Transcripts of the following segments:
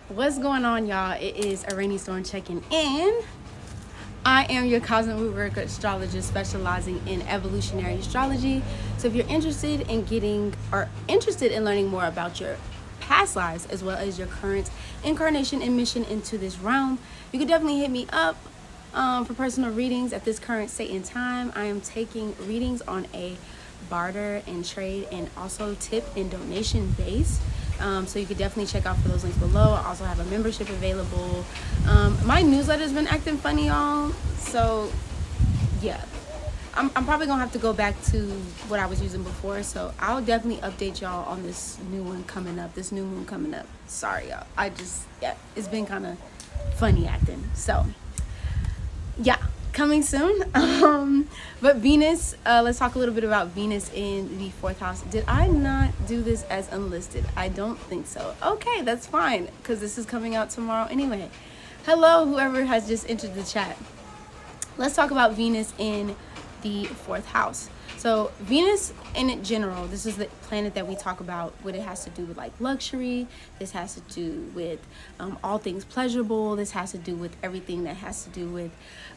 What's going on, y'all? It is a rainy storm checking in. I am your cosmic root worker astrologist specializing in evolutionary astrology. So if you're interested in learning more about your past lives as well as your current incarnation and mission into this realm, you can definitely hit me up for personal readings at this current state in time. I am taking readings on a barter and trade and also tip and donation base. So you could definitely check out for those links below. I also have a membership available. My newsletter's been acting funny, y'all. So yeah, I'm probably gonna have to go back to what I was using before. So I'll definitely update y'all on this new one coming up, this new moon coming up. Sorry, y'all. It's been kind of funny acting. So yeah, coming soon. But Venus, let's talk a little bit about Venus in the 4th house. Did I not do this as unlisted? I don't think so. Okay, that's fine, because this is coming out tomorrow anyway. Hello, whoever has just entered the chat. Let's talk about Venus in the 4th house. So Venus in general, this is the planet that we talk about, what it has to do with like luxury. This has to do with all things pleasurable. This has to do with everything that has to do with,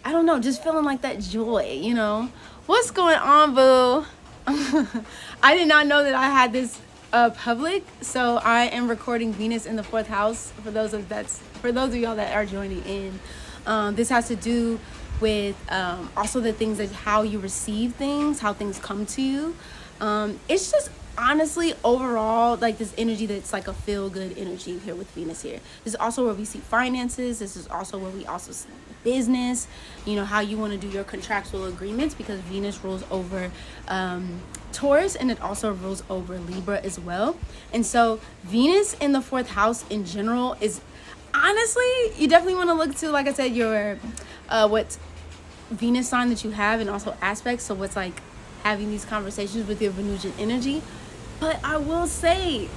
I don't know, just feeling like that joy, you know? What's going on, boo? I did not know that I had this public. So I am recording Venus in the 4th house for those of y'all that are joining in. This has to do with also the things that how you receive things, how things come to you. It's just honestly overall like this energy that's like a feel-good energy here with Venus here. This is also where we see finances. This is also where we also see business, you know, how you want to do your contractual agreements, because Venus rules over Taurus, and it also rules over Libra as well. And so Venus in the 4th house in general is honestly, you definitely want to look to, like I said, your what Venus sign that you have, and also aspects. So what's like having these conversations with your Venusian energy. But I will say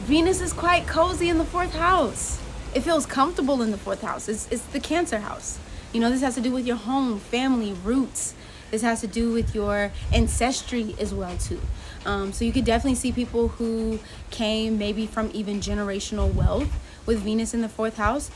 Venus is quite cozy in the 4th house. It feels comfortable in the 4th house. It's the Cancer house. You know, this has to do with your home, family, roots. This has to do with your ancestry as well too. So you could definitely see people who came maybe from even generational wealth with Venus in the 4th house.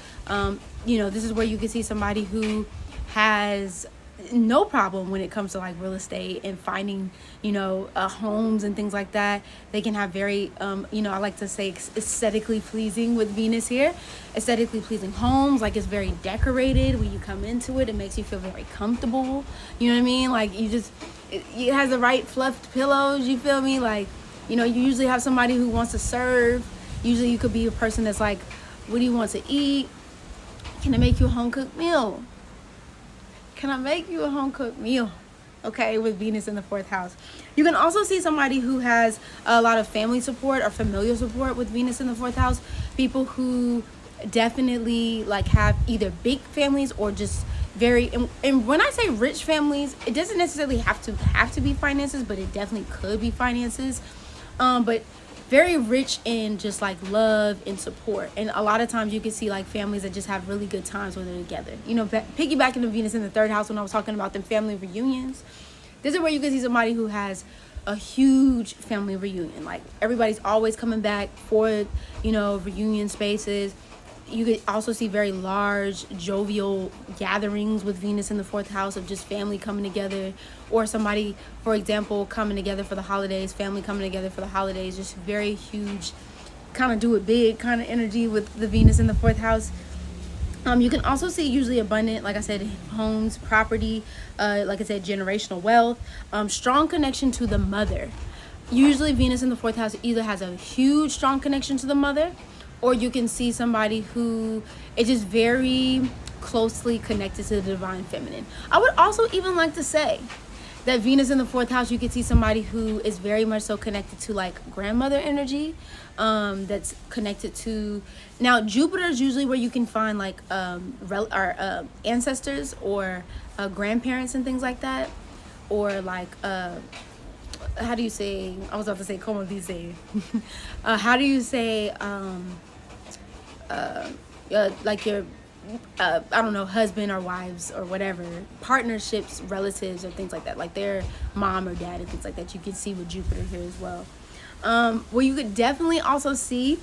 You know, this is where you can see somebody who has no problem when it comes to like real estate and finding, you know, homes and things like that. They can have very, you know, I like to say aesthetically pleasing with Venus here. Aesthetically pleasing homes, like it's very decorated. When you come into it, it makes you feel very comfortable. You know what I mean? Like it has the right fluffed pillows, you feel me? Like, you know, you usually have somebody who wants to serve. Usually you could be a person that's like, what do you want to eat? Can I make you a home cooked meal? Can I make you a home cooked meal? Okay, with Venus in the 4th house. You can also see somebody who has a lot of family support or familial support with Venus in the 4th house. People who definitely like have either big families or just very, and when I say rich families, it doesn't necessarily have to be finances, but it definitely could be finances. But very rich in just like love and support. And a lot of times you can see like families that just have really good times when they're together. You know, piggybacking to Venus in the 3rd house when I was talking about them family reunions. This is where you can see somebody who has a huge family reunion. Like everybody's always coming back for, you know, reunion spaces. You could also see very large, jovial gatherings with Venus in the 4th house of just family coming together, or somebody, for example, coming together for the holidays, family coming together for the holidays, just very huge, kind of do it big kind of energy with the Venus in the 4th house. You can also see usually abundant, like I said, homes, property, like I said, generational wealth, strong connection to the mother. Usually Venus in the 4th house either has a huge, strong connection to the mother, or you can see somebody who is just very closely connected to the divine feminine. I would also even like to say that Venus in the 4th house, you can see somebody who is very much so connected to like grandmother energy, that's connected to, now Jupiter is usually where you can find like ancestors or grandparents and things like that, or like how do you say, I was about to say como dice, how do you say like your I don't know, husband or wives or whatever, partnerships, relatives or things like that, like their mom or dad and things like that. You can see with Jupiter here as well. Well, you could definitely also see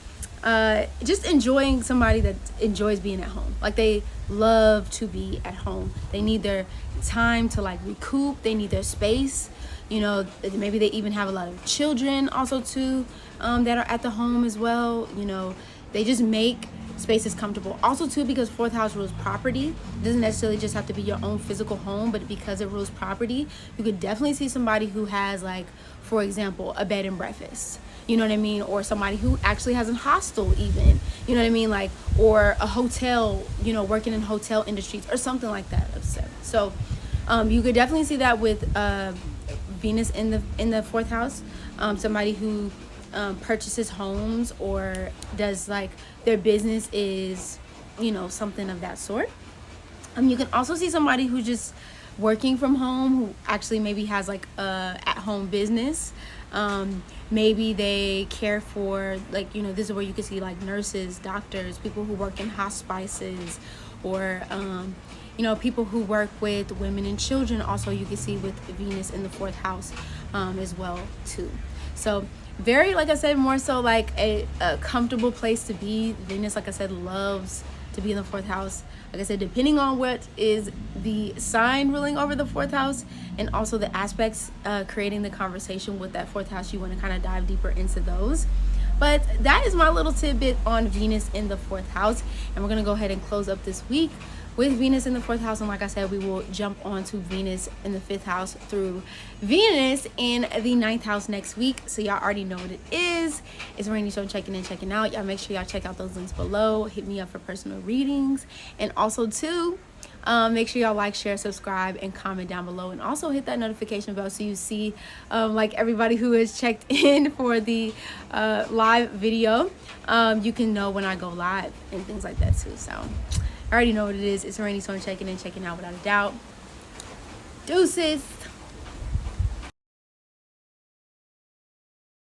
just enjoying somebody that enjoys being at home. Like they love to be at home. They need their time to like recoup. They need their space. You know, maybe they even have a lot of children also too, that are at the home as well. You know, they just make spaces comfortable. Also too, because fourth house rules property. It doesn't necessarily just have to be your own physical home, but because it rules property, you could definitely see somebody who has, like, for example, a bed and breakfast. You know what I mean? Or somebody who actually has a hostel even. You know what I mean? Like, or a hotel, you know, working in hotel industries or something like that. So you could definitely see that with Venus in the fourth house. Somebody who purchases homes or does, like, their business is, you know, something of that sort. You can also see somebody who's just working from home, who actually maybe has like a at-home business. Maybe they care for, like, you know, this is where you can see like nurses, doctors, people who work in hospices, or you know, people who work with women and children. Also, you can see with Venus in the fourth house as well too. So very, like I said, more so like a comfortable place to be. Venus, like I said, loves to be in the fourth house. Like I said, depending on what is the sign ruling over the fourth house, and also the aspects creating the conversation with that fourth house, you want to kind of dive deeper into those. But that is my little tidbit on Venus in the fourth house, and we're going to go ahead and close up this week with Venus in the fourth house. And like I said, we will jump on to Venus in the fifth house through Venus in the ninth house next week. So y'all already know what it is. It's Rainy Show, checking in, checking out. Y'all make sure y'all check out those links below. Hit me up for personal readings. And also too, make sure y'all like, share, subscribe, and comment down below. And also hit that notification bell so you see like everybody who has checked in for the live video. You can know when I go live and things like that too. So I already know what it is. It's Rainy Stone, checking in, checking out without a doubt. Deuces.